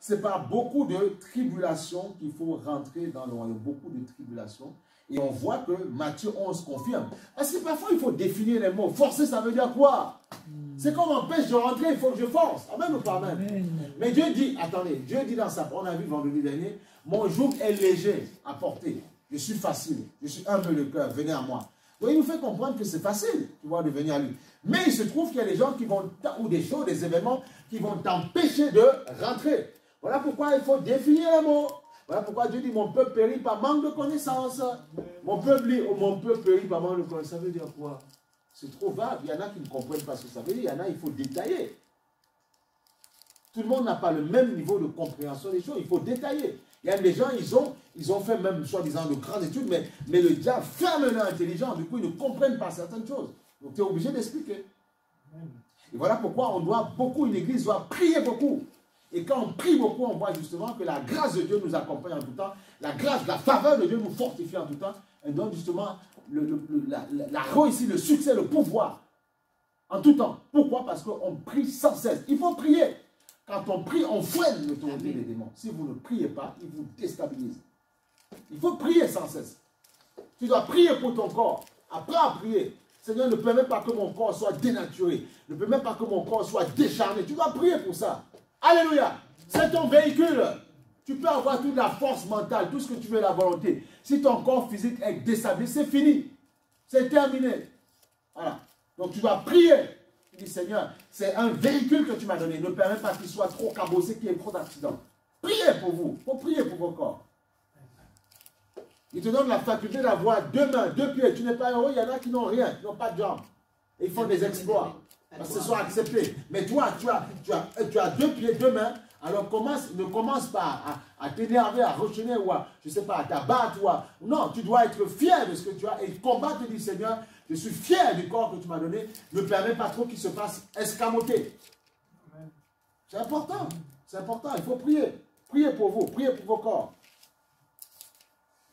c'est par beaucoup de tribulations qu'il faut rentrer dans le royaume. Beaucoup de tribulations. Et on voit que Matthieu 11 confirme. Parce que parfois, il faut définir les mots. Forcer, ça veut dire quoi? C'est comme on m'empêche de rentrer, il faut que je force. Amen ou pas amen? Mais Dieu dit, attendez, Dieu dit dans sa parole, on a vu vendredi dernier, mon joug est léger à porter. Je suis facile, je suis humble de cœur, venez à moi. Donc il nous fait comprendre que c'est facile, tu vois, de venir à lui. Mais il se trouve qu'il y a des gens qui vont, ou des choses, des événements qui vont t'empêcher de rentrer. Voilà pourquoi il faut définir les mots. Voilà pourquoi Dieu dit, mon peuple périt par manque de connaissance. Mon peuple périt par manque de connaissance. Ça veut dire quoi? C'est trop vague. Il y en a qui ne comprennent pas ce que ça veut dire. Il y en a, il faut détailler. Tout le monde n'a pas le même niveau de compréhension des choses. Il faut détailler. Il y a des gens, ils ont fait même, soi-disant, de grandes études, mais le diable ferme leur intelligence. Du coup, ils ne comprennent pas certaines choses. Donc, tu es obligé d'expliquer. Et voilà pourquoi on doit beaucoup, une église doit prier beaucoup. Et quand on prie beaucoup, on voit justement que la grâce de Dieu nous accompagne en tout temps. La grâce, la faveur de Dieu nous fortifie en tout temps. Elle donne justement la réussite, le succès, le pouvoir en tout temps. Pourquoi? Parce qu'on prie sans cesse. Il faut prier. Quand on prie, on freine l'autorité des démons. Si vous ne priez pas, ils vous déstabilisent. Il faut prier sans cesse. Tu dois prier pour ton corps. Apprends à prier. Seigneur, ne permets pas que mon corps soit dénaturé. Ne permets pas que mon corps soit décharné. Tu dois prier pour ça. Alléluia. C'est ton véhicule. Tu peux avoir toute la force mentale, tout ce que tu veux, la volonté. Si ton corps physique est déstabilisé, c'est fini. C'est terminé. Voilà. Donc tu dois prier. Tu dis, Seigneur, c'est un véhicule que tu m'as donné. Ne permets pas qu'il soit trop cabossé, qu'il y ait trop d'accidents. Priez pour vous. Il faut prier pour vos corps. Il te donne la faculté d'avoir 2 mains, 2 pieds. Tu n'es pas heureux. Il y en a qui n'ont rien, qui n'ont pas de jambes. Et ils font des exploits. Parce que ce soit accepté. Mais toi, tu as 2 pieds, 2 mains. Alors ne commence pas à t'énerver, à rechaîner ou à, je sais pas, à t'abattre. Non, tu dois être fier de ce que tu as et combattre et dire, Seigneur, je suis fier du corps que tu m'as donné. Ne permets pas trop qu'il se fasse escamoter. C'est important. C'est important. Il faut prier. Priez pour vous. Priez pour vos corps.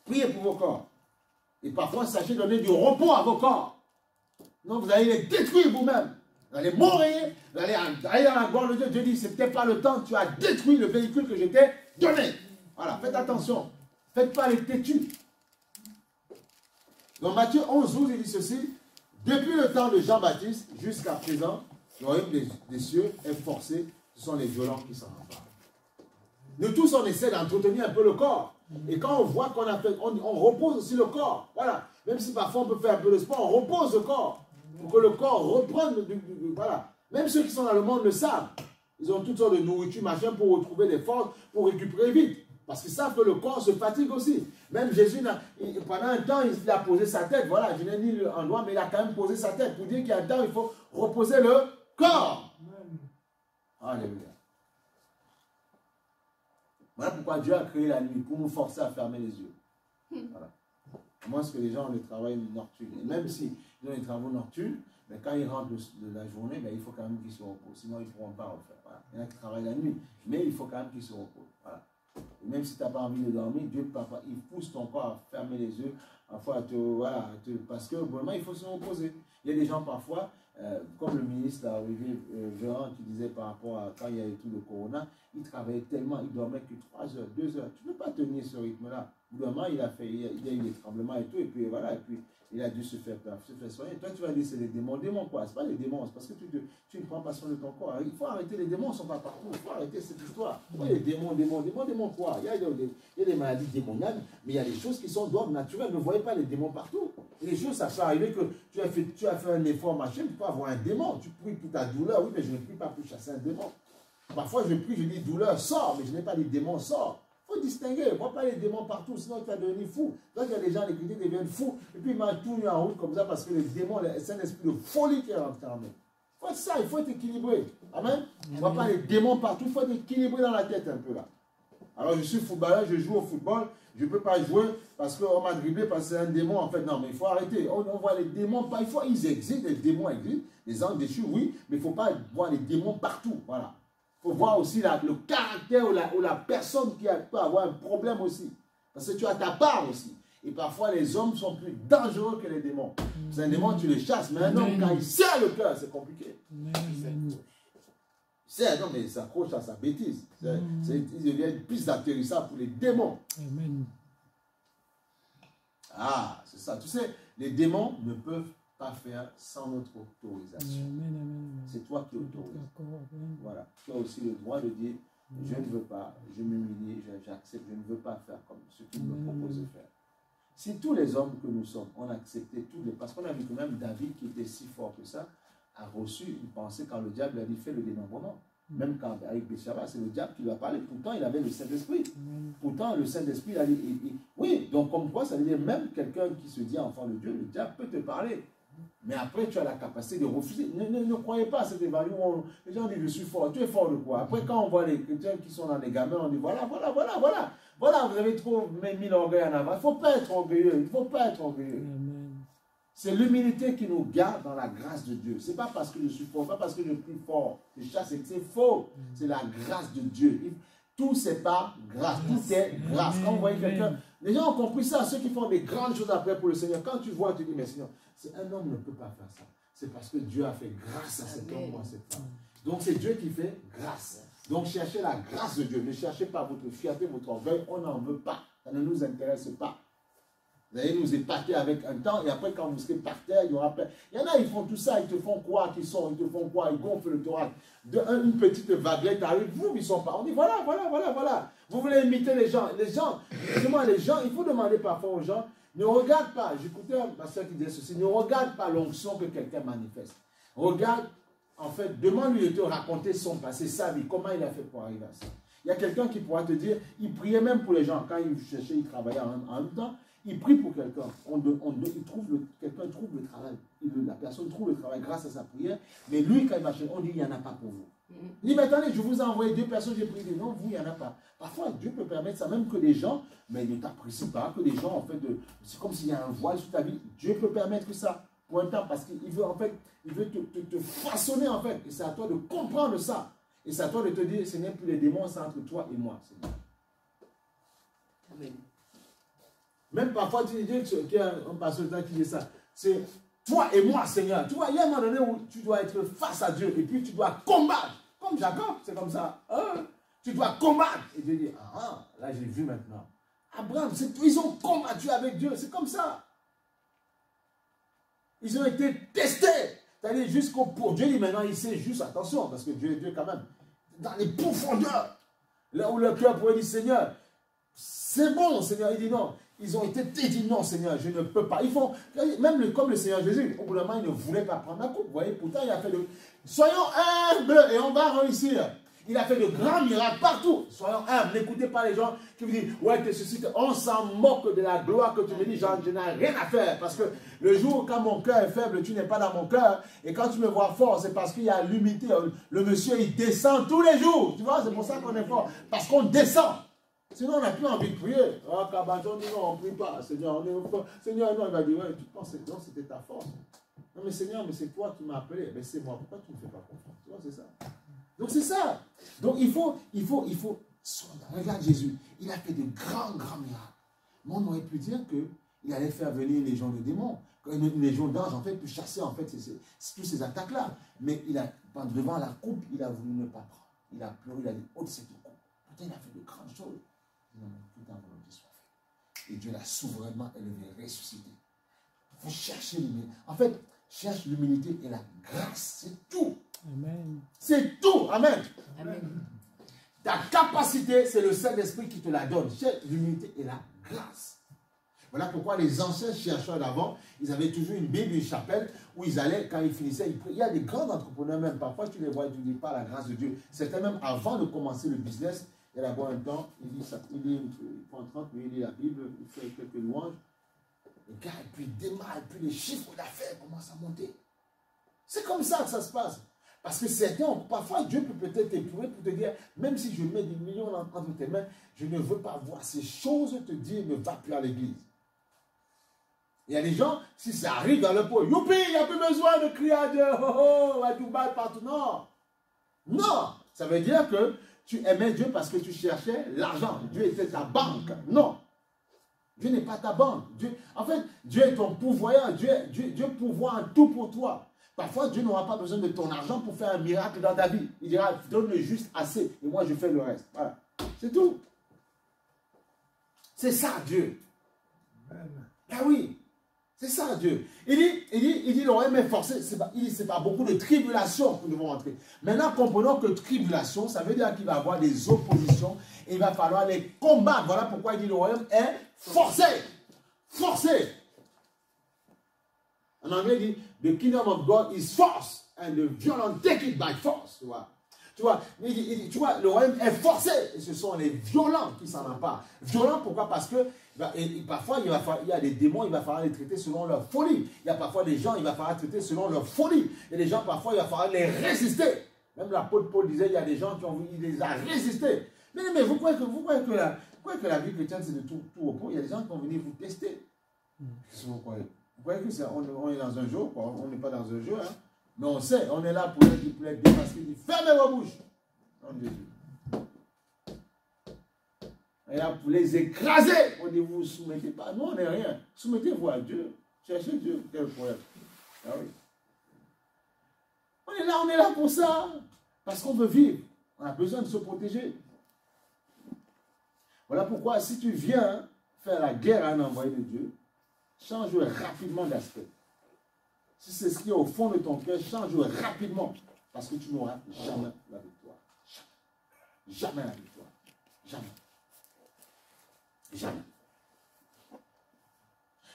Priez pour vos corps. Et parfois, sachez donner du repos à vos corps. Non, vous allez les détruire vous-même. Vous allez mourir, vous allez dans la gloire de Dieu. Dieu dit, ce n'était pas le temps, tu as détruit le véhicule que je t'ai donné. Voilà, faites attention. Faites pas les têtus. Dans Matthieu 11, 12, il dit ceci. Depuis le temps de Jean-Baptiste jusqu'à présent, le royaume des cieux est forcé. Ce sont les violents qui s'en emparent. Nous tous, on essaie d'entretenir un peu le corps. Et quand on voit qu'on a fait, on repose aussi le corps. Voilà. Même si parfois on peut faire un peu de sport, on repose le corps. Pour que le corps reprenne, voilà. Même ceux qui sont dans le monde le savent. Ils ont toutes sortes de nourriture, machin, pour retrouver des forces, pour récupérer vite. Parce qu'ils savent que le corps se fatigue aussi. Même Jésus, pendant un temps, il a posé sa tête. Voilà, je n'ai ni l'endroit, mais il a quand même posé sa tête. Pour dire qu'il y a un temps, il faut reposer le corps. Alléluia. Voilà pourquoi Dieu a créé la nuit, pour nous forcer à fermer les yeux. Voilà. Moi, ce que les gens ont des travaux nocturnes. Et même si ils ont des travaux nocturnes, mais quand ils rentrent de la journée, ben, il faut quand même qu'ils se reposent. Sinon, ils ne pourront pas refaire. Voilà. Il y en a qui travaillent la nuit, mais il faut quand même qu'ils se reposent. Voilà. Et même si tu n'as pas envie de dormir, Dieu, parfois, il pousse ton corps à fermer les yeux, parfois parce que vraiment, il faut se reposer. Il y a des gens parfois, comme le ministre Olivier Véran qui disait par rapport à quand il y a eu tout le corona, il travaillait tellement, il dormait que 3 heures, 2 heures. Tu ne peux pas tenir ce rythme-là. Vraiment, il y a eu des tremblements et tout, et puis voilà, et puis il a dû se faire soigner. Toi, tu vas dire, c'est les démons. Démons quoi? Ce n'est pas les démons, c'est parce que tu ne prends pas soin de ton corps. Il faut arrêter, les démons ne sont pas partout. Il faut arrêter cette histoire. Pourquoi les démons quoi? Il y a des maladies démoniales, mais il y a des choses qui sont d'ordre naturel. Ne voyez pas les démons partout. Et les choses, ça peut arriver que tu as fait un effort, machin, tu peux avoir un démon. Tu pries pour ta douleur, oui, mais je ne prie pas pour chasser un démon. Parfois, je prie, je dis douleur, sort, mais je n'ai pas dit démon, sort. Il faut distinguer, ne vois pas les démons partout, sinon tu vas devenir fou. Donc il y a des gens, les chrétiens deviennent fous, et puis ils mangent tout nu en route comme ça parce que les démons, c'est un esprit de folie qui est rentré en eux. Il faut être ça, il faut être équilibré. Amen. On ne voit pas les démons partout, il faut être équilibré dans la tête un peu là. Alors je suis footballeur, je joue au football, je ne peux pas jouer parce qu'on m'a dribblé parce que c'est un démon en fait. Non, mais il faut arrêter. On voit les démons, ils existent, les démons existent, les anges déchus, oui, mais il ne faut pas voir les démons partout. Voilà. Il faut voir aussi le caractère ou la personne qui peut avoir un problème aussi. Parce que tu as ta part aussi. Et parfois, les hommes sont plus dangereux que les démons. C'est un démon, tu les chasses. Mais un homme, quand il serre le cœur, c'est compliqué. Il Non, mais il s'accroche à sa bêtise. Il devient une piste d'atterrissage pour les démons. Amen. Ah, c'est ça. Tu sais, les démons ne peuvent pas faire sans notre autorisation. C'est toi qui autorises. Voilà. Tu as aussi le droit de dire, je ne veux pas, je m'humilie, j'accepte, je ne veux pas faire comme ce qu'il me propose de faire. Si tous les hommes que nous sommes, on acceptait tous les... Parce qu'on a vu que même David, qui était si fort que ça, a reçu une pensée quand le diable lui a dit, fais le dénombrement. Même quand, avec Béchaba, c'est le diable qui lui a parlé. Pourtant, il avait le Saint-Esprit. Pourtant, le Saint-Esprit, a dit, oui, donc comme quoi, ça veut dire même quelqu'un qui se dit enfant de Dieu, le diable peut te parler. Mais après, tu as la capacité de refuser. Ne croyez pas à cette évaluation. Les gens disent, je suis fort. Tu es fort de quoi? Après, quand on voit les chrétiens qui sont dans les gamins, on dit, voilà, vous avez trop mis l'orgueil en avant. Il ne faut pas être orgueilleux. Il ne faut pas être orgueilleux. C'est l'humilité qui nous garde dans la grâce de Dieu. Ce n'est pas parce que je suis fort, pas parce que je prie fort. Je chasse, c'est faux. C'est la grâce de Dieu. Tout, c'est pas grâce. Tout est grâce. Quand vous voyez quelqu'un, les gens ont compris ça, ceux qui font des grandes choses après pour le Seigneur. Quand tu vois, tu dis, mais Seigneur, un homme ne peut pas faire ça. C'est parce que Dieu a fait grâce à cet homme ou à cette femme. Donc c'est Dieu qui fait grâce. Donc cherchez la grâce de Dieu. Ne cherchez pas votre fierté, votre orgueil. On n'en veut pas. Ça ne nous intéresse pas. Vous allez nous épater avec un temps et après quand vous serez par terre, il y aura plein. Il y en a, ils font tout ça, ils te font croire qu'ils sont, ils te font croire, ils gonflent le thorax. Une petite vaguelette arrive, vous, ils sont pas. On dit voilà. Vous voulez imiter les gens. Justement, les gens, il faut demander parfois aux gens, ne regarde pas, j'écoutais ma soeur qui disait ceci, ne regarde pas l'onction que quelqu'un manifeste. Regarde, en fait, demande-lui de te raconter son passé, sa vie, comment il a fait pour arriver à ça. Il y a quelqu'un qui pourra te dire, il priait même pour les gens, quand il cherchait, il travaillait en même temps, il prie pour quelqu'un, quelqu'un trouve le travail, la personne trouve le travail grâce à sa prière, mais lui, quand il marche, on dit, il n'y en a pas pour vous. Il dit, mais attendez, je vous ai envoyé 2 personnes, j'ai prié, non, vous, il n'y en a pas. Parfois, Dieu peut permettre ça, même que des gens, mais il ne t'apprécie pas, que des gens, en fait, c'est comme s'il y a un voile sur ta vie, Dieu peut permettre ça pour un temps, parce qu'il veut, en fait, il veut te façonner, en fait, et c'est à toi de comprendre ça, et c'est à toi de te dire, ce n'est plus les démons, c'est entre toi et moi, Seigneur. Amen. Même parfois, tu dis qu'il y a un pasteur qui dit ça. C'est toi et moi, Seigneur. Tu vois, il y a un moment donné où tu dois être face à Dieu et puis tu dois combattre. Comme Jacob, c'est comme ça. Hein? Tu dois combattre. Et Dieu dit, là j'ai vu maintenant. Abraham, ils ont combattu avec Dieu. C'est comme ça. Ils ont été testés. C'est-à-dire jusqu'au pour Dieu dit maintenant, il sait juste, attention, parce que Dieu est Dieu quand même. Dans les profondeurs, là où le cœur pourrait dire, Seigneur, c'est bon, Seigneur. Il dit non. Ils ont été dit non, Seigneur, je ne peux pas. Ils font, même comme le Seigneur Jésus, au bout d'un moment, il ne voulait pas prendre la coupe. Vous voyez, pourtant, il a fait de. Soyons humbles et on va réussir. Il a fait de grands miracles partout. Soyons humbles. N'écoutez pas les gens qui vous disent, ouais, tu suscites. On s'en moque de la gloire que tu me dis, je n'ai rien à faire. Parce que le jour quand mon cœur est faible, tu n'es pas dans mon cœur. Et quand tu me vois fort, c'est parce qu'il y a l'humilité. Le monsieur, il descend tous les jours. Tu vois, c'est pour ça qu'on est fort. Parce qu'on descend. Sinon, on n'a plus envie de prier. Ah, Kabaton dit non, on ne prie pas. Seigneur, on est fort. Seigneur, non, il va dire, ouais, tu penses que non, c'était ta force. Non, mais Seigneur, mais c'est toi qui m'as appelé. Mais c'est moi. Pourquoi tu ne me fais pas confiance? Tu vois, c'est ça. Donc, c'est ça. Donc, il faut. Regarde Jésus. Il a fait de grands miracles. Mais on aurait pu dire qu'il allait faire venir une légion de démons. Une légion d'anges, en fait, pour chasser, en fait, toutes ces attaques-là. Mais devant la coupe, il a voulu ne pas prendre. Il a pleuré, il a dit, oh, cette coupe. Pourtant, il a fait de grandes choses. Non, tout en volonté soit fait. Et Dieu l'a souverainement élevé, ressuscité. Vous cherchez l'humilité. En fait, cherche l'humilité et la grâce. C'est tout. Amen. C'est tout. Amen. Amen. Ta capacité, c'est le Saint-Esprit qui te la donne. Cherche l'humilité et la grâce. Voilà pourquoi les anciens chercheurs d'avant, ils avaient toujours une Bible, une chapelle, où ils allaient, quand ils finissaient, ils priaient. Il y a des grands entrepreneurs même, parfois tu les vois, tu ne dis pas la grâce de Dieu. C'était même avant de commencer le business. Il y a d'abord un temps, il prend 30 minutes, il lit la Bible, il fait quelques louanges. Le gars, et puis il démarre, et puis les chiffres d'affaires commencent à monter. C'est comme ça que ça se passe. Parce que certains, parfois Dieu peut peut-être t'éprouver pour te dire, même si je mets des millions entre tes mains, je ne veux pas voir ces choses te dire, ne va plus à l'église. Il y a des gens, si ça arrive dans le pot, youpi, il n'y a plus besoin de crier à Dieu, oh, à tout bas, partout. Non. Non. Ça veut dire que tu aimais Dieu parce que tu cherchais l'argent. Dieu était ta banque. Non. Dieu n'est pas ta banque. En fait, Dieu est ton pourvoyeur. Dieu pourvoit en tout pour toi. Parfois, Dieu n'aura pas besoin de ton argent pour faire un miracle dans ta vie. Il dira, donne-le juste assez et moi je fais le reste. Voilà. C'est tout. C'est ça, Dieu. Ah oui. C'est ça, Dieu. Il dit, le royaume est forcé. Il dit, c'est pas beaucoup de tribulations que nous devons entrer. Maintenant, comprenons que tribulation, ça veut dire qu'il va y avoir des oppositions et il va falloir les combattre. Voilà pourquoi il dit, le royaume est forcé. Forcé. En anglais, il dit, the kingdom of God is force and the violent take it by force. Tu vois, tu vois, le royaume est forcé et ce sont les violents qui s'en emparent. Violents, pourquoi? Parce que parfois, il y a des démons, il va falloir les traiter selon leur folie. Il y a parfois des gens, il va falloir traiter selon leur folie. Il y a des gens, parfois, il va falloir les résister. Même l'apôtre Paul disait, il y a des gens il les a résistés. Mais vous croyez que la vie chrétienne, c'est de tout repos? Il y a des gens qui vont venir vous tester. Qu'est-ce que vous croyez? Vous croyez qu'on est dans un jeu? On n'est pas dans un jeu, hein? Mais on sait, on est là pour les démasquer. Il dit, fermez vos bouches. On dit, on est là pour les écraser. On dit, vous ne soumettez pas. Nous, on n'est rien. Soumettez-vous à Dieu. Cherchez Dieu. Quel problème? Ah oui. On est là pour ça. Parce qu'on veut vivre. On a besoin de se protéger. Voilà pourquoi, si tu viens faire la guerre à un envoyé de Dieu, change rapidement d'aspect. Si c'est ce qui est au fond de ton cœur, change rapidement. Parce que tu n'auras jamais la victoire. Jamais la victoire. Jamais. Jamais.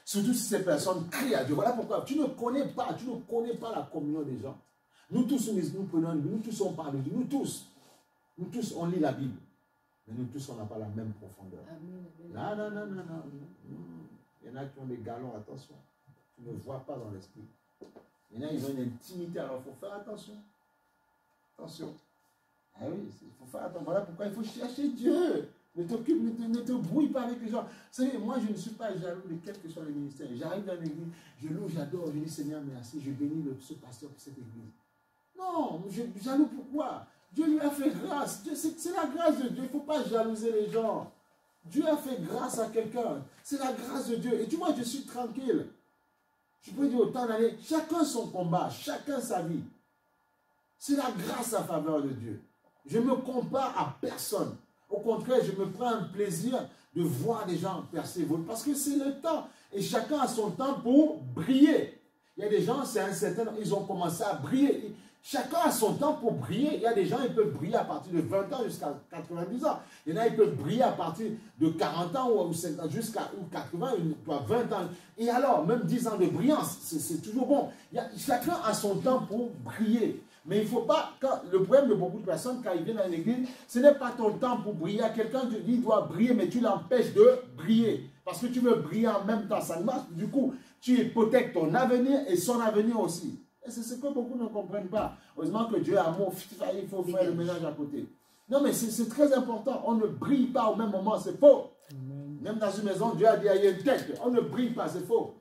Surtout si ces personnes crient à Dieu. Voilà pourquoi tu ne connais pas la communion des gens. Nous tous, nous tous on parle de Dieu. Nous tous, on lit la Bible. Mais nous tous, on n'a pas la même profondeur. Non. Il y en a qui ont des galons, attention. Tu ne vois pas dans l'esprit. Il y en a, ils ont une intimité, alors il faut faire attention. Attention. Ah oui, il faut faire attention. Voilà pourquoi il faut chercher Dieu. Ne te brouille pas avec les gens. Vous savez, moi, je ne suis pas jaloux de quel que soit le ministère. J'arrive dans l'église, je loue, j'adore, je dis Seigneur, merci, je bénis ce pasteur pour cette église. Non, jaloux pourquoi? Dieu lui a fait grâce. C'est la grâce de Dieu. Il ne faut pas jalouser les gens. Dieu a fait grâce à quelqu'un. C'est la grâce de Dieu. Et tu vois, je suis tranquille. Je peux dire autant d'années, chacun son combat, chacun sa vie. C'est la grâce à faveur de Dieu. Je ne me compare à personne. Au contraire, je me prends un plaisir de voir des gens persévérer. Parce que c'est le temps. Et chacun a son temps pour briller. Il y a des gens, c'est un certain, ils ont commencé à briller. Chacun a son temps pour briller. Il y a des gens, ils peuvent briller à partir de 20 ans jusqu'à 90 ans. Il y en a, ils peuvent briller à partir de 40 ans ou jusqu'à 80, 20 ans. Et alors, même 10 ans de brillance, c'est toujours bon. Chacun a son temps pour briller. Mais il ne faut pas, le problème de beaucoup de personnes, quand ils viennent à l'église, ce n'est pas ton temps pour briller. Quelqu'un te dit, il doit briller, mais tu l'empêches de briller. Parce que tu veux briller en même temps, ça ne marche. Du coup, tu hypothèques ton avenir et son avenir aussi. Et c'est ce que beaucoup ne comprennent pas. Heureusement que Dieu est amour, il faut faire le ménage à côté. Non, mais c'est très important. On ne brille pas au même moment, c'est faux. Même dans une maison, Dieu a dit, il y a une tête. On ne brille pas, c'est faux.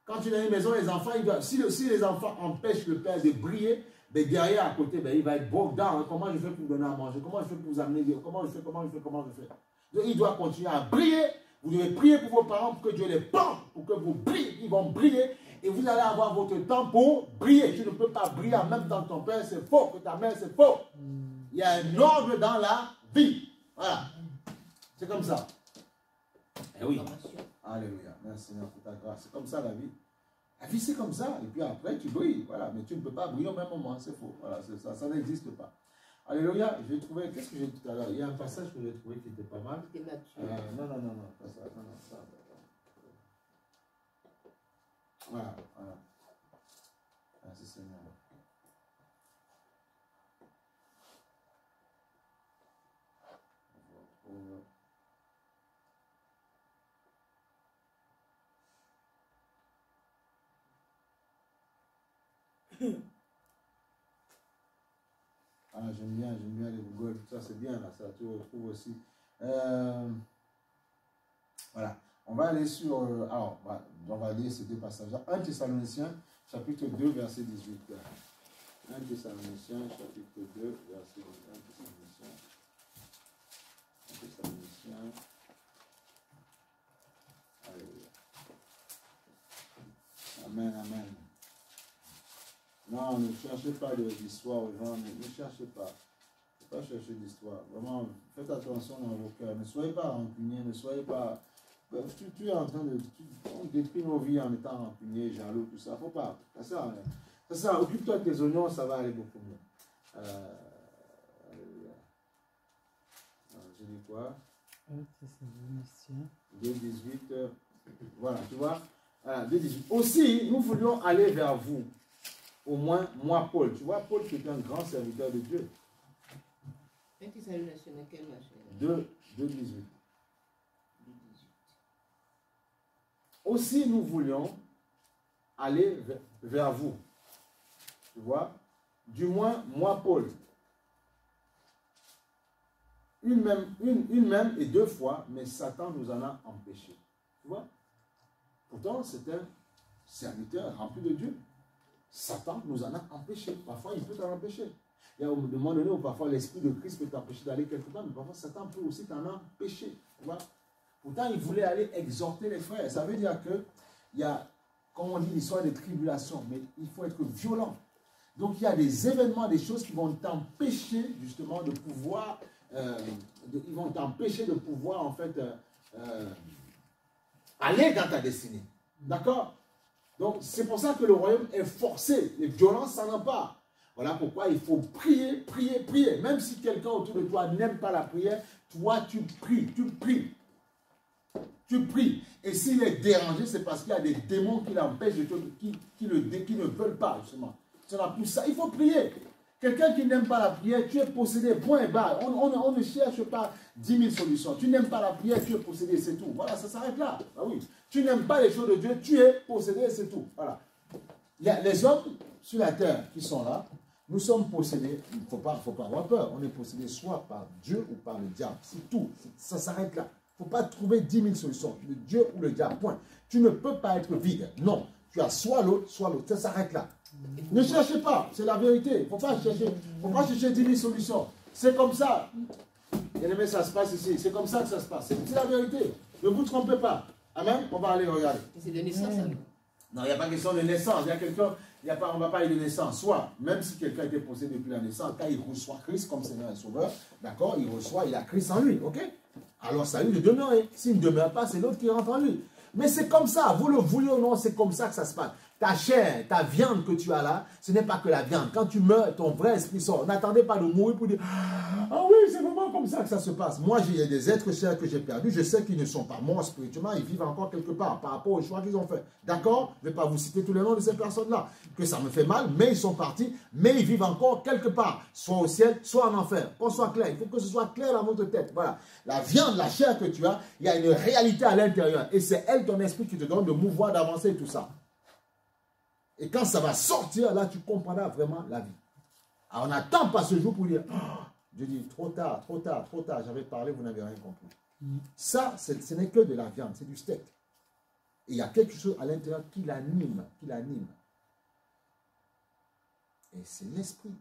Quand tu es dans une maison, les enfants, si les enfants empêchent le père de briller, ben derrière, à côté, ben il va être broke down. Comment je fais pour vous donner à manger? Comment je fais pour vous amener? Comment je fais? Donc, il doit continuer à briller. Vous devez prier pour vos parents pour que Dieu les porte, pour que vous brillez. Ils vont briller et vous allez avoir votre temps pour briller. Tu ne peux pas briller en même temps que ton père, c'est faux. Que ta mère, c'est faux. Il y a un ordre dans la vie. Voilà. C'est comme ça. Eh oui. Alléluia. Merci Seigneur pour ta grâce. C'est comme ça la vie. La vie, c'est comme ça. Et puis après, tu brilles. Voilà. Mais tu ne peux pas briller au même moment. C'est faux. Voilà. Ça. Ça n'existe pas. Alléluia. J'ai trouvé. Qu'est-ce que j'ai dit tout à l'heure? Il y a un passage que j'ai trouvé qui était pas mal. Non. Pas ça. Non. Ça. Voilà. Merci Seigneur. J'aime bien les Google, tout ça c'est bien là, ça tu retrouves aussi. Voilà, on va aller sur, on va lire ces deux passages. 1 Thessaloniciens, chapitre 2, verset 18. 1 Thessaloniciens, chapitre 2, verset 18. 1 Thessaloniciens. Alléluia. Amen. ne cherchez pas d'histoire aux gens, ne cherchez pas. Ne pas chercher d'histoire. Vraiment, faites attention dans vos cœurs. Ne soyez pas rancuniers, ne soyez pas. Tu es en train de. On détruit nos vies en étant rancunier, jaloux, tout ça. Faut pas. Ça sert à rien. Ça sert à. Occupe-toi de tes oignons, ça va aller beaucoup mieux. J'ai dit quoi? 2,18. Voilà, tu vois? 2,18. Aussi, nous voulions aller vers vous. Au moins, moi, Paul. Tu vois, Paul qui est un grand serviteur de Dieu. 2,18. Aussi, nous voulions aller vers vous. Tu vois? Du moins, moi, Paul. Une même et 2 fois, mais Satan nous en a empêchés. Tu vois? Pourtant, c'est un serviteur rempli de Dieu. Satan nous en a empêchés. Parfois, il peut t'en empêcher. Il y a un moment donné où parfois l'Esprit de Christ peut t'empêcher d'aller quelque part, mais parfois Satan peut aussi t'en empêcher. Tu vois? Pourtant, il voulait aller exhorter les frères. Ça veut dire que il y a, comme on dit, l'histoire des tribulations, mais il faut être violent. Donc, il y a des événements, des choses qui vont t'empêcher justement de pouvoir, ils vont t'empêcher de pouvoir en fait aller dans ta destinée. D'accord? Donc, c'est pour ça que le royaume est forcé. Les violences s'en emparent. Voilà pourquoi il faut prier, prier, prier. Même si quelqu'un autour de toi n'aime pas la prière, toi, tu pries, tu pries. Tu pries. Et s'il est dérangé, c'est parce qu'il y a des démons qui l'empêchent, qui ne veulent pas, justement. Ça, il faut prier. Quelqu'un qui n'aime pas la prière, tu es possédé, point barre. On ne cherche pas 10 000 solutions. Tu n'aimes pas la prière, tu es possédé, c'est tout. Voilà, ça s'arrête là. Ah oui. Tu n'aimes pas les choses de Dieu, tu es possédé, c'est tout. Voilà. Il y a les hommes sur la terre qui sont là. Nous sommes possédés, il ne faut pas avoir peur. On est possédé soit par Dieu ou par le diable. C'est tout. Ça s'arrête là. Il ne faut pas trouver 10 000 solutions. Le Dieu ou le diable, point. Tu ne peux pas être vide. Non. Tu as soit l'autre, soit l'autre. Ça s'arrête là. Ne cherchez pas. C'est la vérité. Il ne faut pas chercher 10 000 solutions. C'est comme ça. Bien aimé, ça se passe ici. C'est comme ça que ça se passe. C'est la vérité. Ne vous trompez pas. Amen. On va aller regarder. C'est de naissance. Non, il n'y a pas question de naissance. Il y a quelqu'un. On ne va pas parler de naissance. Soit, même si quelqu'un était possédé depuis la naissance, quand il reçoit Christ comme Seigneur et Sauveur, d'accord, il a Christ en lui, ok? Alors, ça lui de demeurer. S'il ne demeure pas, c'est l'autre qui rentre en lui. Mais c'est comme ça, vous le voulez ou non, c'est comme ça que ça se passe. Ta chair, ta viande que tu as là, ce n'est pas que la viande. Quand tu meurs, ton vrai esprit sort. N'attendez pas de mourir pour dire « Ah oui, c'est vraiment comme ça que ça se passe. » Moi, il y a des êtres chers que j'ai perdus. Je sais qu'ils ne sont pas morts spirituellement. Ils vivent encore quelque part par rapport au choix qu'ils ont fait. D'accord? Je ne vais pas vous citer tous les noms de ces personnes-là. Que ça me fait mal, mais ils sont partis. Mais ils vivent encore quelque part. Soit au ciel, soit en enfer. Qu'on soit clair. Il faut que ce soit clair dans votre tête. Voilà. La viande, la chair que tu as, il y a une réalité à l'intérieur. Et c'est elle, ton esprit, qui te donne de mouvoir, d'avancer et tout ça. Et quand ça va sortir, là, tu comprendras vraiment la vie. Alors, on n'attend pas ce jour pour dire, oh, Dieu dit, trop tard, j'avais parlé, vous n'avez rien compris. Ça, ce n'est que de la viande, c'est du steak. Et il y a quelque chose à l'intérieur qui l'anime, Et c'est l'esprit.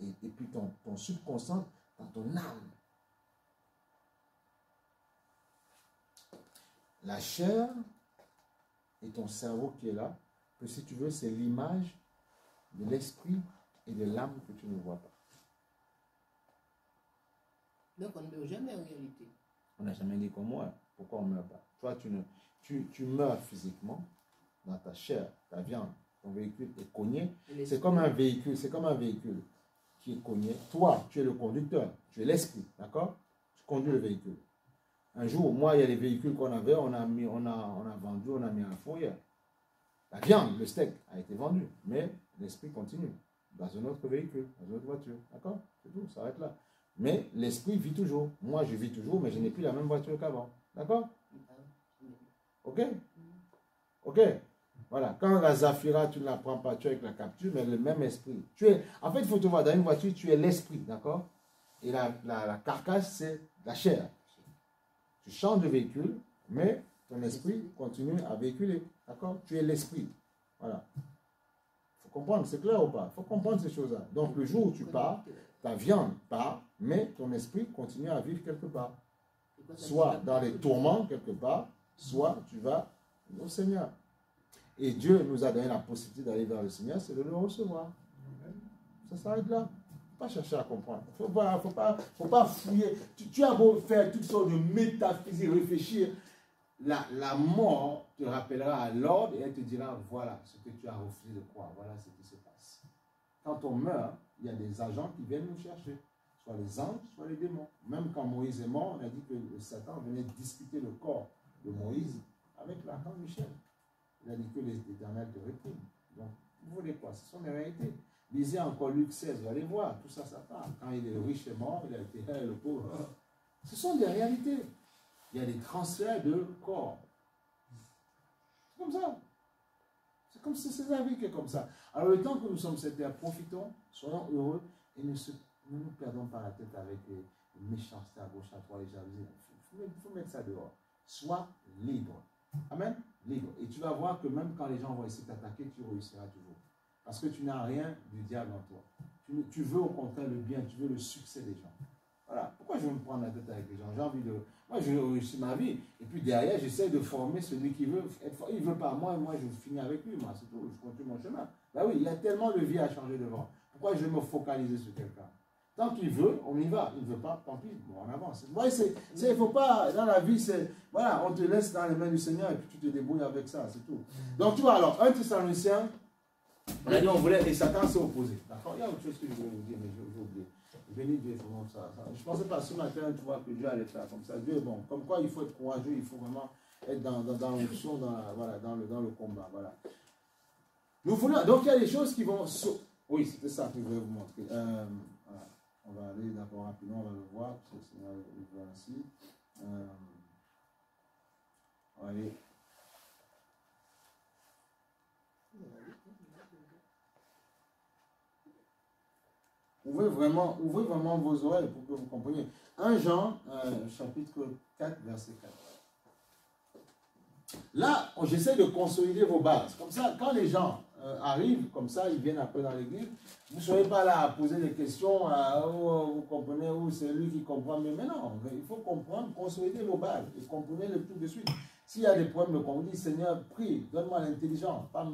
Et puis ton subconscient dans ton âme. La chair et ton cerveau qui est là, que si tu veux, c'est l'image de l'esprit et de l'âme que tu ne vois pas. Donc on ne meurt jamais en réalité. On n'a jamais dit comme moi. Pourquoi on ne meurt pas? Toi, tu meurs physiquement dans ta chair, ta viande, ton véhicule est cogné. C'est comme un véhicule, qui est cogné. Toi, tu es le conducteur, tu es l'esprit, d'accord? Tu conduis le véhicule. Un jour, moi, il y a les véhicules qu'on avait, on a vendu, on a mis un fourrière. La viande, le steak a été vendu, mais l'esprit continue dans un autre véhicule, dans une autre voiture. D'accord? C'est tout, ça arrête là. Mais l'esprit vit toujours. Moi, je vis toujours, mais je n'ai plus la même voiture qu'avant. D'accord? Ok? Ok? Voilà. Quand la Zafira, tu ne la prends pas, tu es avec la capture, mais le même esprit. En fait, il faut te voir, dans une voiture, tu es l'esprit. D'accord? Et la carcasse, c'est la chair. Tu changes de véhicule, mais ton esprit continue à véhiculer. D'accord? Tu es l'esprit. Voilà. Il faut comprendre, c'est clair ou pas? Il faut comprendre ces choses-là. Donc, le jour où tu pars, ta viande part, mais ton esprit continue à vivre quelque part. Soit dans les tourments quelque part, soit tu vas au Seigneur. et Dieu nous a donné la possibilité d'aller vers le Seigneur, c'est de le recevoir. Ça s'arrête là. Pas chercher à comprendre. Faut pas fouiller. Tu as beau faire toutes sortes de métaphysiques, réfléchir. La mort te rappellera à l'ordre et elle te dira, voilà ce que tu as refusé de croire, voilà ce qui se passe. Quand on meurt, il y a des agents qui viennent nous chercher, soit les anges, soit les démons. Même quand Moïse est mort, on a dit que le Satan venait discuter le corps de Moïse avec l'archange Michel. Il a dit que l'Éternel te réprime. Donc, vous voulez quoi? Ce sont des réalités. Lisez encore Luc 16, vous allez voir, tout ça, ça parle. Quand il est riche et mort, il a été le pauvre. Ce sont des réalités. Il y a des transferts de corps. C'est comme ça. C'est comme ça, c'est la vie qui est comme ça. Alors le temps que nous sommes cette terre, profitons, soyons heureux et ne nous perdons pas la tête avec les méchancetés à gauche, à droite, les jalousies. Il faut mettre ça dehors. Sois libre. Amen. Libre. Et tu vas voir que même quand les gens vont essayer de t'attaquer, tu réussiras toujours. Parce que tu n'as rien du diable en toi. Tu veux au contraire le bien, tu veux le succès des gens. Voilà. Pourquoi je veux me prendre la tête avec les gens? J'ai envie de... Moi, je veux réussir ma vie. Et puis derrière, j'essaie de former celui qui veut être fort. Il ne veut pas moi, et moi, je finis avec lui. Moi, c'est tout. Je continue mon chemin. Ben oui, il y a tellement de vie à changer devant. Pourquoi je vais me focaliser sur quelqu'un? Tant qu'il veut, on y va. Il ne veut pas, tant pis, bon, on avance. Il ne faut pas, dans la vie, c'est... Voilà, on te laisse dans les mains du Seigneur et puis tu te débrouilles avec ça, c'est tout. Donc, tu vois, alors, 1 Thessaloniciens, on a dit on voulait, et Satan s'est opposé. D'accord? Il y a autre chose que je voulais vous dire, mais j'ai oublié. Béni Dieu, comment ça. Je ne pensais pas ce matin, tu vois, que Dieu allait faire comme ça. Dieu est bon. Comme quoi, il faut être courageux, il faut vraiment être dans l'option, voilà, dans le combat. Voilà. Nous voulons, donc il y a des choses qui vont... Oui, c'était ça que je voulais vous montrer. Voilà. On va aller d'abord rapidement, on va le voir, parce que le Seigneur le voit ainsi. On va aller. Ouvrez vraiment vos oreilles pour que vous compreniez. 1 Jean, chapitre 4, verset 4. Là, j'essaie de consolider vos bases. Comme ça, quand les gens arrivent, comme ça, ils viennent après dans l'église, vous ne soyez pas là à poser des questions, vous comprenez, où c'est lui qui comprend. Mais non, il faut comprendre, consolider vos bases et comprenez le tout de suite. S'il y a des problèmes, on dit, Seigneur, prie, donne-moi l'intelligence. Pas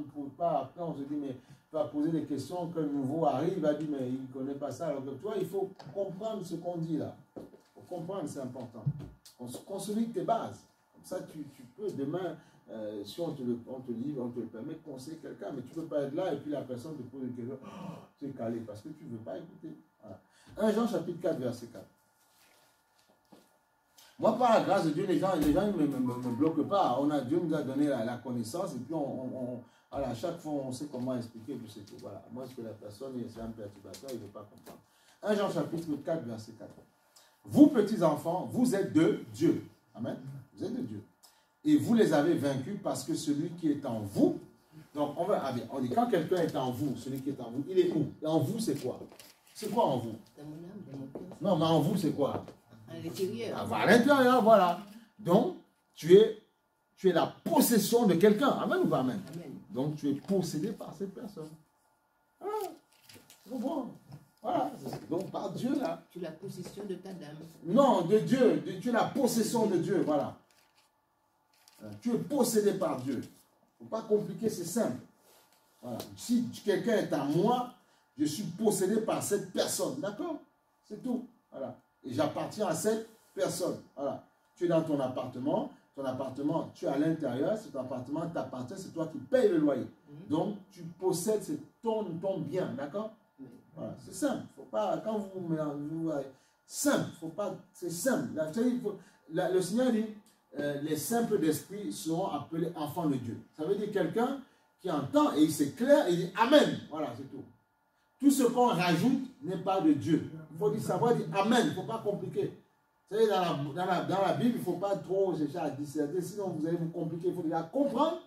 après, on se dit, mais tu vas poser des questions, que le nouveau arrive, il va dire, mais il ne connaît pas ça. Alors que toi, il faut comprendre ce qu'on dit là. Pour comprendre, c'est important. Consolide tes bases. Comme ça, tu peux demain, si on te livre, on te le permet de conseiller quelqu'un, mais tu ne peux pas être là et puis la personne te pose une question, oh, tu es calé parce que tu ne veux pas écouter. Voilà. 1 Jean chapitre 4, verset 4. Moi, par la grâce de Dieu, les gens ne me bloquent pas. Dieu nous a donné la connaissance et puis voilà, à chaque fois, on sait comment expliquer tout ce que voilà. Moi, ce que la personne, c'est un perturbateur, il ne veut pas comprendre. 1 Jean chapitre 4, verset 4. Vous, petits enfants, vous êtes de Dieu. Amen. Vous êtes de Dieu. Et vous les avez vaincus parce que celui qui est en vous, donc on dit quand quelqu'un est en vous, celui qui est en vous, il est où? Et en vous, c'est quoi? C'est quoi en vous? Non, mais en vous, c'est quoi? À l'intérieur. À l'intérieur, voilà. Donc, tu es la possession de quelqu'un. Amen ou pas amen? Amen. Donc, tu es possédé par cette personne. Voilà. C'est bon. Voilà. Donc, par Dieu, là. Tu as la possession de ta dame. Non, de Dieu. Tu es la possession de Dieu. Voilà. Tu es possédé par Dieu. Il ne faut pas compliquer, c'est simple. Voilà. Si quelqu'un est à moi, je suis possédé par cette personne. D'accord? C'est tout. Voilà. Et j'appartiens à cette personne. Voilà. Tu es dans ton appartement, tu es à l'intérieur, cet appartement t'appartient, c'est toi qui payes le loyer. Donc, tu possèdes ton bien, d'accord? Voilà. C'est simple. Faut pas, quand vous mélangez, simple, faut pas, c'est simple. Le Seigneur dit, les simples d'esprit seront appelés enfants de Dieu. Ça veut dire quelqu'un qui entend et c'est clair et il dit Amen. Voilà, c'est tout. Tout ce qu'on rajoute n'est pas de Dieu. Il faut savoir dire Amen, il ne faut pas compliquer. Vous savez, dans la Bible, il ne faut pas trop chercher à discerner, sinon vous allez vous compliquer. Il faut déjà comprendre.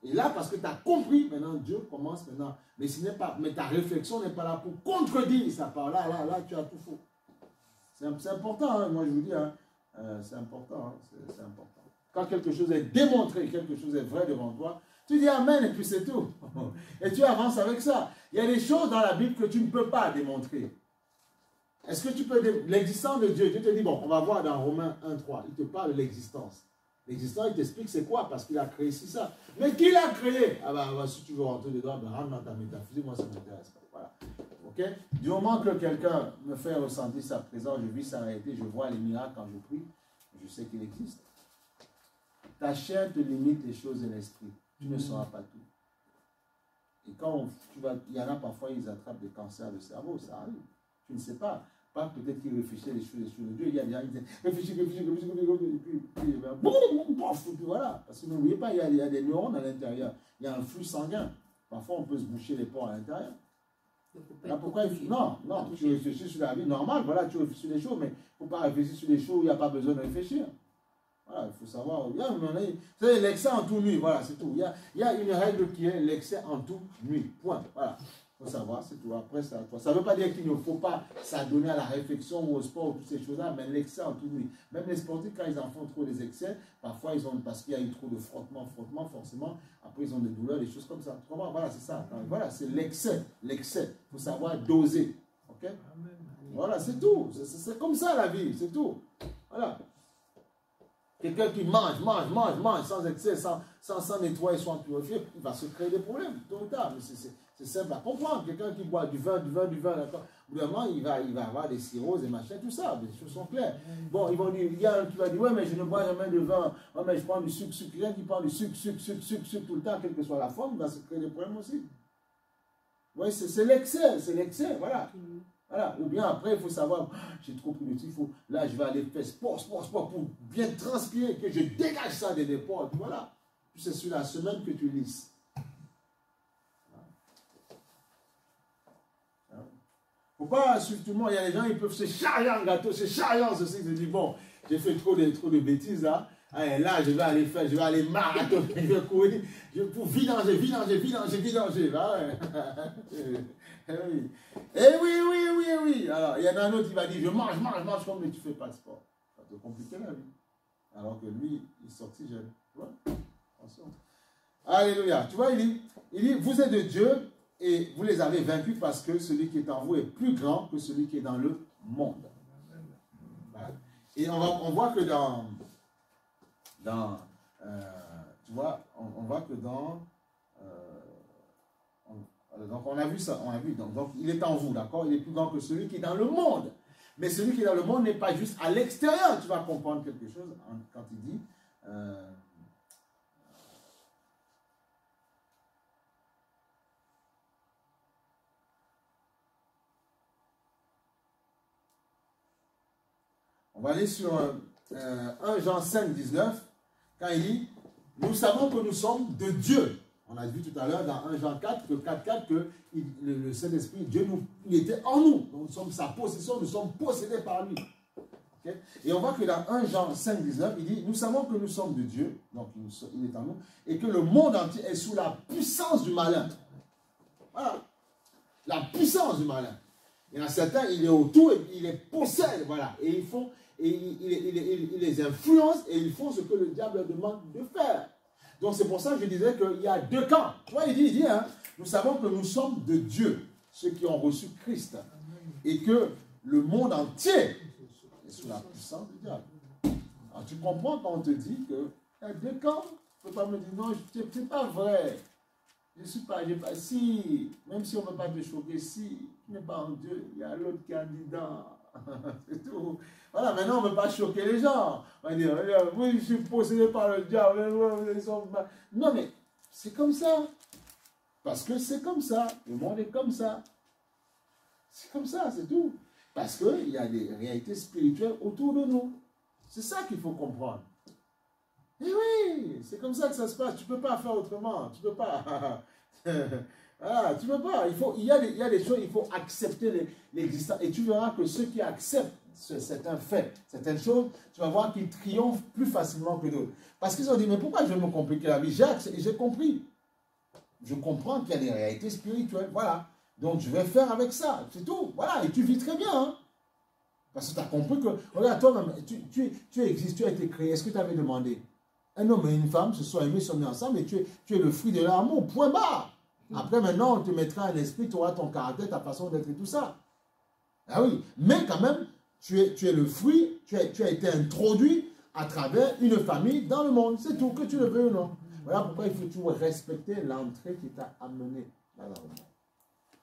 Et là, parce que tu as compris, maintenant Dieu commence maintenant. Mais ta réflexion n'est pas là pour contredire sa parole. Là, tu as tout faux. C'est important, hein, moi je vous dis, hein, c'est important, hein, c'est important. Quand quelque chose est démontré, quelque chose est vrai devant toi, tu dis Amen et puis c'est tout. Et tu avances avec ça. Il y a des choses dans la Bible que tu ne peux pas démontrer. Est-ce que tu peux... L'existence de Dieu, Dieu te dit, bon, on va voir dans Romains 1, 3, il te parle de l'existence. L'existant, il t'explique c'est quoi, parce qu'il a créé ça. Mais qui l'a créé? Ah bah, si tu veux rentrer dedans, ben, rentre dans ta métaphysique, moi ça ne m'intéresse pas. Voilà. Ok? Du moment que quelqu'un me fait ressentir sa présence, je vis sa réalité, je vois les miracles quand je prie, je sais qu'il existe. Ta chair te limite les choses de l'esprit. Tu ne sauras pas tout. Et quand il y en a parfois, ils attrapent des cancers de cerveau, ça arrive. Tu ne sais pas. Pas peut-être qu'ils réfléchissent les choses de Dieu. Il y a des gens qui disent réfléchis, et puis voilà. Parce que n'oubliez pas, il y a des neurones à l'intérieur. Il y a un flux sanguin. Parfois, on peut se boucher les pores à l'intérieur. Là, pourquoi il faut... Non, tu réfléchis sur la vie normale, voilà, tu réfléchis sur les choses, mais il ne faut pas réfléchir sur les choses où il n'y a pas besoin de réfléchir. Voilà, il faut savoir. C'est l'excès en tout nuit, voilà, c'est tout. Il y a une règle qui est l'excès en tout nuit. Point. Voilà. Il faut savoir, c'est tout. Après, ça ne veut pas dire qu'il ne faut pas s'adonner à la réflexion ou au sport ou toutes ces choses-là, mais l'excès en tout nuit. Même les sportifs, quand ils en font trop des excès, parfois, parce qu'il y a eu trop de frottement, forcément, après, ils ont des douleurs, des choses comme ça. Voilà, c'est ça. Voilà, c'est l'excès. L'excès. Il faut savoir doser. Ok? Voilà, c'est tout. C'est comme ça la vie, c'est tout. Voilà. Quelqu'un qui mange sans excès, sans nettoyer, sans purifier, il va se créer des problèmes, tôt ou tard. Mais c'est simple à comprendre. Quelqu'un qui boit du vin, d'accord. Vraiment, il va avoir des cirrhoses, des machins, tout ça. Les choses sont claires. Bon, ils vont dire, il y a un qui va dire, ouais, mais je ne bois jamais de vin. Ouais, mais je prends du sucre. Quelqu'un qui prend du sucre tout le temps, quelle que soit la forme, il va se créer des problèmes aussi. Oui, c'est l'excès, voilà. Voilà. Ou bien après, il faut savoir, j'ai trop pris de sucre, là je vais aller faire sport pour bien transpirer, que je dégage ça des déports. Voilà. Puis c'est sur la semaine que tu lisses. Faut pas suivre tout le monde. Il y a des gens, ils peuvent se charger en gâteau, se charger en ceci. Ils se disent, bon, j'ai fait trop de bêtises là. Allez, là, je vais aller marathon, je vais courir, pour vidanger. Bah ouais. Oui. Alors, il y en a un autre qui va dire, je mange, mais tu ne fais pas de sport. Ça va te compliquer la vie. Alors que lui, il est sorti jeune. Tu vois? Attention. Alléluia. Tu vois, il dit, vous êtes de Dieu et vous les avez vaincus parce que celui qui est en vous est plus grand que celui qui est dans le monde. Voilà. Et on voit que tu vois, on voit que donc on a vu ça, donc il est en vous, d'accord? Il est plus grand que celui qui est dans le monde. Mais celui qui est dans le monde n'est pas juste à l'extérieur. Tu vas comprendre quelque chose quand il dit on va aller sur 1 Jean 5, 19, quand il dit, nous savons que nous sommes de Dieu. On a vu tout à l'heure dans 1 Jean 4, que le Saint-Esprit, Dieu, il était en nous. Donc nous sommes sa possession, nous sommes possédés par lui. Okay? Et on voit que dans 1 Jean 5, 19, il dit, nous savons que nous sommes de Dieu, donc il est en nous, et que le monde entier est sous la puissance du malin. Voilà. La puissance du malin. Il y en a certains, il est autour, et il les possède, voilà. Et ils font... Et il les influence et ils font ce que le diable leur demande de faire. Donc c'est pour ça que je disais qu'il y a deux camps. Tu vois, il dit hein, nous savons que nous sommes de Dieu, ceux qui ont reçu Christ. Et que le monde entier est sous la puissance du diable. Alors tu comprends quand on te dit qu'il y a deux camps. Tu ne peux pas me dire non, c'est pas vrai. Je ne suis pas, si, même si on ne veut pas te choquer, si, tu n'es pas en Dieu, il y a l'autre qui est dedans. C'est tout. Voilà, maintenant on ne veut pas choquer les gens. On va dire, oui, je suis possédé par le diable. Non, mais c'est comme ça. Parce que c'est comme ça. Le monde est comme ça. C'est comme ça, c'est tout. Parce qu'il y a des réalités spirituelles autour de nous. C'est ça qu'il faut comprendre. Et oui, c'est comme ça que ça se passe. Tu ne peux pas faire autrement. Tu ne peux pas. Voilà, tu ne peux pas. Il y a des choses, il faut accepter l'existence. Et tu verras que ceux qui acceptent certains faits, certaines choses, tu vas voir qu'ils triomphent plus facilement que d'autres. Parce qu'ils ont dit, mais pourquoi je vais me compliquer la vie? J'ai compris. Je comprends qu'il y a des réalités spirituelles. Voilà. Donc je vais faire avec ça. C'est tout. Voilà. Et tu vis très bien. Hein? Parce que tu as compris que, regarde, toi-même, tu existes, tu as été créé. Est-ce que tu avais demandé? Un homme et une femme se sont aimés, sont nés ensemble, et tu es le fruit de leur amour. Point barre. Après, maintenant, on te mettra un esprit, tu auras ton caractère, ta façon d'être et tout ça. Ah oui. Mais quand même, tu es le fruit, tu as été introduit à travers une famille dans le monde. C'est tout, que tu le veux ou non. Voilà pourquoi il faut toujours respecter l'entrée qui t'a amené dans le monde.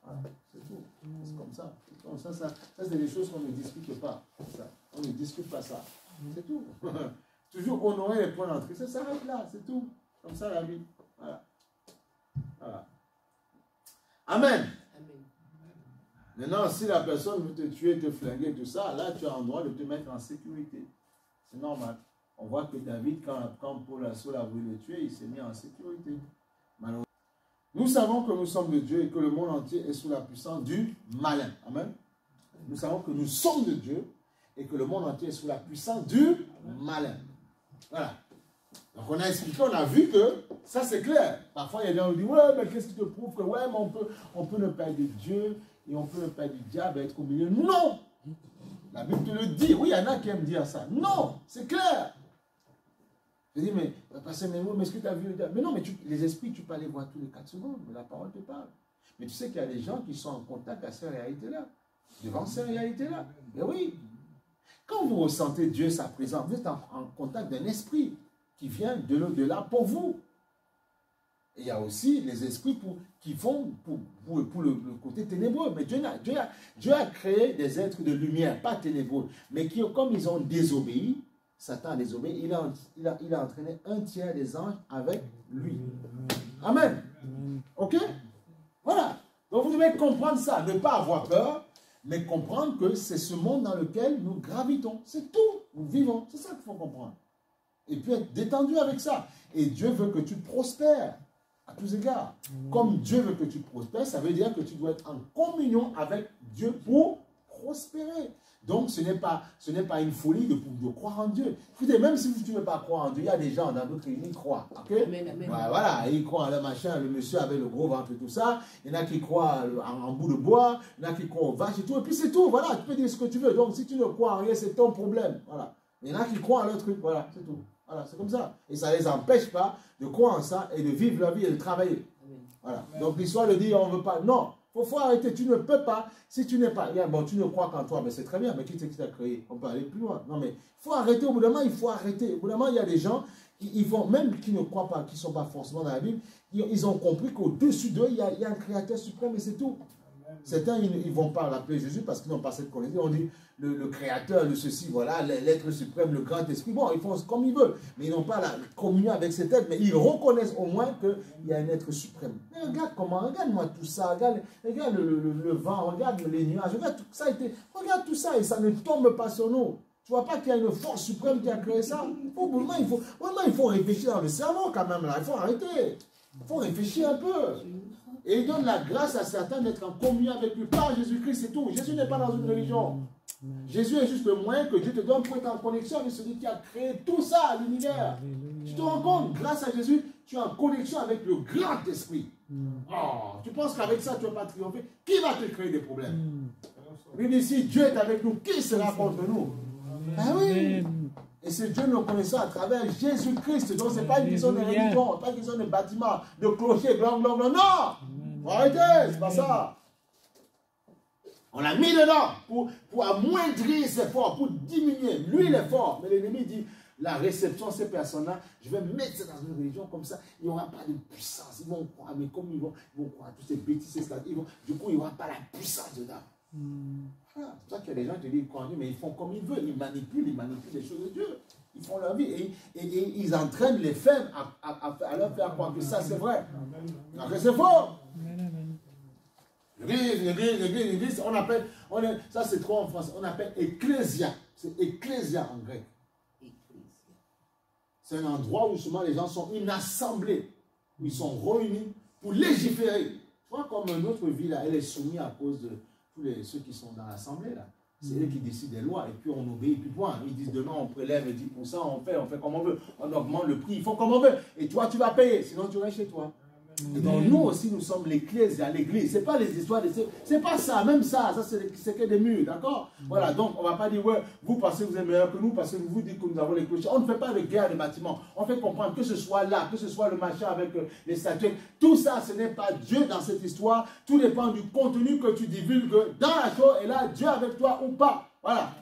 Voilà, c'est tout. C'est comme ça. Donc ça c'est des choses qu'on ne discute pas. Ça. On ne discute pas ça. C'est tout. Toujours honorer les points d'entrée. Ça s'arrête là, c'est tout. Comme ça la vie. Voilà. Voilà. Amen. Maintenant, si la personne veut te tuer, te flinguer, tout ça, là, tu as le droit de te mettre en sécurité. C'est normal. On voit que David, quand Paul a voulu le tuer, il s'est mis en sécurité. Malheureusement. Nous savons que nous sommes de Dieu et que le monde entier est sous la puissance du malin. Amen. Nous savons que nous sommes de Dieu et que le monde entier est sous la puissance du malin. Voilà. Donc on a expliqué, on a vu que ça c'est clair. Parfois il y a des gens qui disent, ouais, mais qu'est-ce qui te prouve que ouais, mais on peut ne pas être de Dieu et on peut ne pas être du diable et être au milieu. Non! La Bible te le dit. Oui, il y en a qui aiment dire ça. Non! C'est clair. Je dis, mais pasteur, mais est-ce que tu as vu le diable? Mais non, mais les esprits, tu peux aller voir tous les 4 secondes, mais la parole te parle. Mais tu sais qu'il y a des gens qui sont en contact avec ces réalités-là. Devant ces réalités-là. Mais oui. Quand vous ressentez Dieu, sa présence, vous êtes en contact d'un esprit qui vient de l'au-delà pour vous. Et il y a aussi les esprits qui font pour le côté ténébreux. Mais Dieu a créé des êtres de lumière, pas ténébreux, mais qui, comme ils ont désobéi, Satan a désobéi, il a entraîné un tiers des anges avec lui. Amen. Ok? Voilà. Donc vous devez comprendre ça, ne pas avoir peur, mais comprendre que c'est ce monde dans lequel nous gravitons. C'est tout. Nous vivons. C'est ça qu'il faut comprendre. Et puis être détendu avec ça. Et Dieu veut que tu prospères à tous égards. Comme Dieu veut que tu prospères, ça veut dire que tu dois être en communion avec Dieu pour prospérer. Donc ce n'est pas une folie de croire en Dieu. Écoutez, même si tu ne veux pas croire en Dieu, il y a des gens dans d'autres églises qui croient. Okay? Amen, amen. Voilà, ils croient en le machin, le monsieur avec le gros ventre et tout ça. Il y en a qui croient en bout de bois, il y en a qui croient aux vaches et tout. Et puis c'est tout, voilà, tu peux dire ce que tu veux. Donc si tu ne crois en rien, c'est ton problème. Voilà. Il y en a qui croient en leur truc, voilà, c'est tout. Voilà, c'est comme ça. Et ça ne les empêche pas de croire en ça et de vivre leur vie et de travailler. Voilà. Donc l'histoire de dire on ne veut pas. Non, il faut arrêter. Tu ne peux pas. Si tu n'es pas. Bon, tu ne crois qu'en toi, mais c'est très bien. Mais qui c'est qui t'a créé? On peut aller plus loin. Non, mais il faut arrêter. Au bout d'un moment, il faut arrêter. Au bout d'un moment, il y a des gens même qui ne croient pas, qui ne sont pas forcément dans la Bible, ils ont compris qu'au-dessus d'eux, il y a un créateur suprême et c'est tout. Certains, ils ne vont pas l'appeler Jésus parce qu'ils n'ont pas cette connaissance. On dit le créateur, le ceci, voilà, l'être suprême, le grand esprit. Bon, ils font comme ils veulent, mais ils n'ont pas la communion avec cet être, mais ils reconnaissent au moins qu'il y a un être suprême. Mais regarde-moi tout ça, regarde le vent, regarde les nuages, regarde tout ça, regarde tout ça et ça ne tombe pas sur nous. Tu ne vois pas qu'il y a une force suprême qui a créé ça? Il faut réfléchir dans le cerveau quand même, là. Il faut arrêter. Il faut réfléchir un peu. Et il donne la grâce à certains d'être en communion avec lui par Jésus-Christ, c'est tout. Jésus n'est pas dans une religion. Jésus est juste le moyen que Dieu te donne pour être en connexion avec celui qui a créé tout ça, l'univers. Tu te rends compte, grâce à Jésus, tu es en connexion avec le grand esprit. Oh, tu penses qu'avec ça, tu ne vas pas triompher? Qui va te créer des problèmes? Il dit, si Dieu est avec nous, qui sera contre nous? Ah oui. Et ce Dieu, nous connaissons à travers Jésus-Christ. Donc, ce n'est pas une question de religion, pas une question de bâtiment, de clocher, blanc, blanc, blanc. Non! Arrêtez, c'est pas ça. On l'a mis dedans pour amoindrir ses forces, pour diminuer. Lui, il est fort. Mais l'ennemi dit, la réception de ces personnes-là, je vais mettre ça dans une religion comme ça, il n'y aura pas de puissance. Ils vont croire, mais comme ils vont croire toutes ces bêtises, du coup, il n'y aura pas la puissance dedans. Voilà. C'est pour ça qu'il y a des gens qui disent, mais ils font comme ils veulent. Ils manipulent les choses de Dieu. Ils font leur vie et ils entraînent les femmes à leur faire croire que ça c'est vrai. Alors que c'est faux. L'église, ça c'est trop en français, on appelle ecclésia. C'est ecclésia en grec. C'est un endroit où souvent les gens sont une assemblée, où ils sont réunis pour légiférer. Tu vois, comme notre vie là, elle est soumise à cause de tous ceux qui sont dans l'assemblée là. C'est eux qui décident des lois et puis on obéit, puis point. Ils disent demain on prélève 10%, on fait comme on veut. On augmente le prix, ils font comme on veut. Et toi tu vas payer, sinon tu restes chez toi. Et donc nous aussi nous sommes l'église, à l'église. C'est pas les histoires de... C'est pas ça, même ça c'est que des murs, d'accord? Voilà, donc on va pas dire ouais, vous pensez que vous êtes meilleur que nous parce que vous dites que nous avons les clochers. On ne fait pas de guerre de bâtiments. On fait comprendre que ce soit là, que ce soit le machin avec les statuettes. Tout ça, ce n'est pas Dieu dans cette histoire. Tout dépend du contenu que tu divulgues dans la chose. Et là, Dieu avec toi ou pas. Voilà.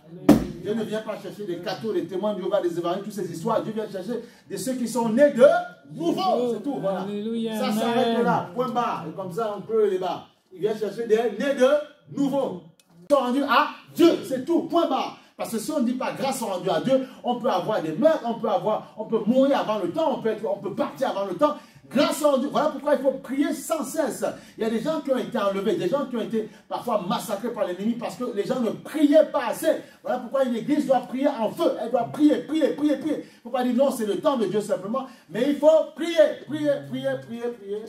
Dieu ne vient pas chercher des cathos, des témoins de Jéhovah, des évangélistes, toutes ces histoires. Dieu vient chercher de ceux qui sont nés de nouveau. C'est tout, voilà. Alléluia, Ça s'arrête là, point barre. Et comme ça, on peut les barres. Il vient chercher des nés de nouveau. Ils sont rendus à Dieu, c'est tout, point barre. Parce que si on ne dit pas grâce sont rendues à Dieu, on peut avoir des meurtres, on peut mourir avant le temps, on peut partir avant le temps. Grâce à Dieu. Voilà pourquoi il faut prier sans cesse. Il y a des gens qui ont été enlevés, des gens qui ont été parfois massacrés par l'ennemi parce que les gens ne priaient pas assez. Voilà pourquoi une église doit prier en feu. Elle doit prier, prier, prier, prier. Il ne faut pas dire non, c'est le temps de Dieu simplement. Mais il faut prier, prier, prier, prier, prier.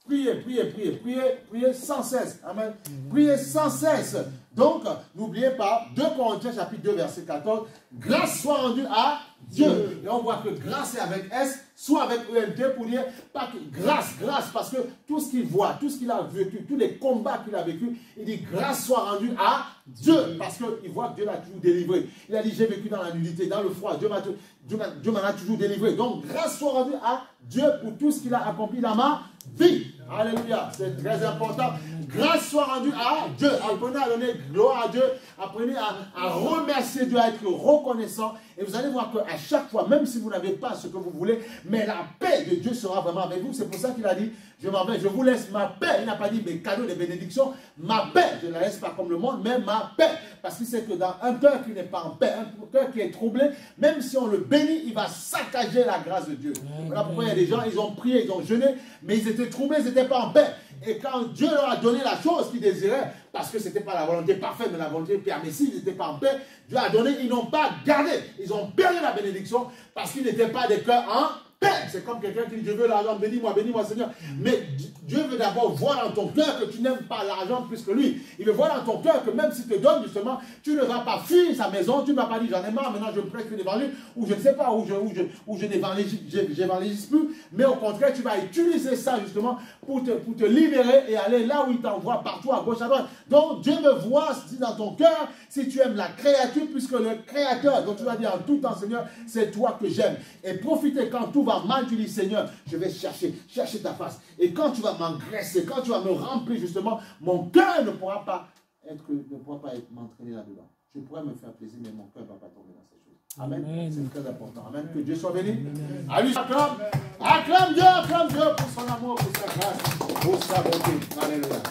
Priez, priez, priez, priez, priez sans cesse. Amen. Priez sans cesse. Donc, n'oubliez pas, 2 Corinthiens chapitre 2, verset 14, grâce soit rendue à Dieu. Et on voit que grâce est avec S, soit avec ENT pour dire, pas que grâce, grâce, parce que tout ce qu'il voit, tout ce qu'il a vécu, tous les combats qu'il a vécu, il dit grâce soit rendue à Dieu. Parce qu'il voit que Dieu l'a toujours délivré. Il a dit, j'ai vécu dans la nudité, dans le froid, Dieu m'en a toujours délivré. Donc, grâce soit rendue à Dieu pour tout ce qu'il a accompli dans ma vie. Alléluia, c'est très important. Grâce soit rendue à Dieu. Apprenez à donner gloire à Dieu. Apprenez à remercier Dieu, à être reconnaissant. Et vous allez voir qu'à chaque fois, même si vous n'avez pas ce que vous voulez, mais la paix de Dieu sera vraiment avec vous. C'est pour ça qu'il a dit, je m'en vais, je vous laisse ma paix. Il n'a pas dit mes cadeaux, les bénédictions. Ma paix, je ne la laisse pas comme le monde, mais ma paix. Parce qu'il sait que dans un cœur qui n'est pas en paix, un cœur qui est troublé, même si on le bénit, il va saccager la grâce de Dieu. Voilà pourquoi il y a des gens, ils ont prié, ils ont jeûné, mais ils étaient troublés, ils n'étaient pas en paix. Et quand Dieu leur a donné la chose qu'ils désiraient, parce que ce n'était pas la volonté parfaite, mais la volonté permissive, ils n'étaient pas en paix, Dieu a donné, ils n'ont pas gardé. Ils ont perdu la bénédiction parce qu'ils n'étaient pas des cœurs en paix. C'est comme quelqu'un qui dit, je veux l'argent, bénis-moi Seigneur. Mais Dieu veut d'abord voir dans ton cœur que tu n'aimes pas l'argent plus que lui. Il veut voir dans ton cœur que même s'il te donne justement, tu ne vas pas fuir sa maison, tu ne vas pas dire j'en ai marre, maintenant je prêche plus l'évangile, ou je ne sais pas, où je n'évangélise plus, mais au contraire tu vas utiliser ça justement pour te libérer et aller là où il t'envoie, partout à gauche, à droite. Donc Dieu veut voir si dans ton cœur, si tu aimes la créature, puisque le créateur, donc tu vas dire en tout temps Seigneur, c'est toi que j'aime. Et profitez quand tout va mal, tu dis Seigneur, je vais chercher ta face. Et quand tu vas m'engraisser, quand tu vas me remplir justement, mon cœur ne pourra pas m'entraîner là-dedans. Je pourrais me faire plaisir, mais mon cœur ne va pas tomber dans ces choses. Amen. C'est très important. Amen. Que Dieu soit béni. Allez, acclame Dieu pour son amour, pour sa grâce, pour sa bonté. Alléluia.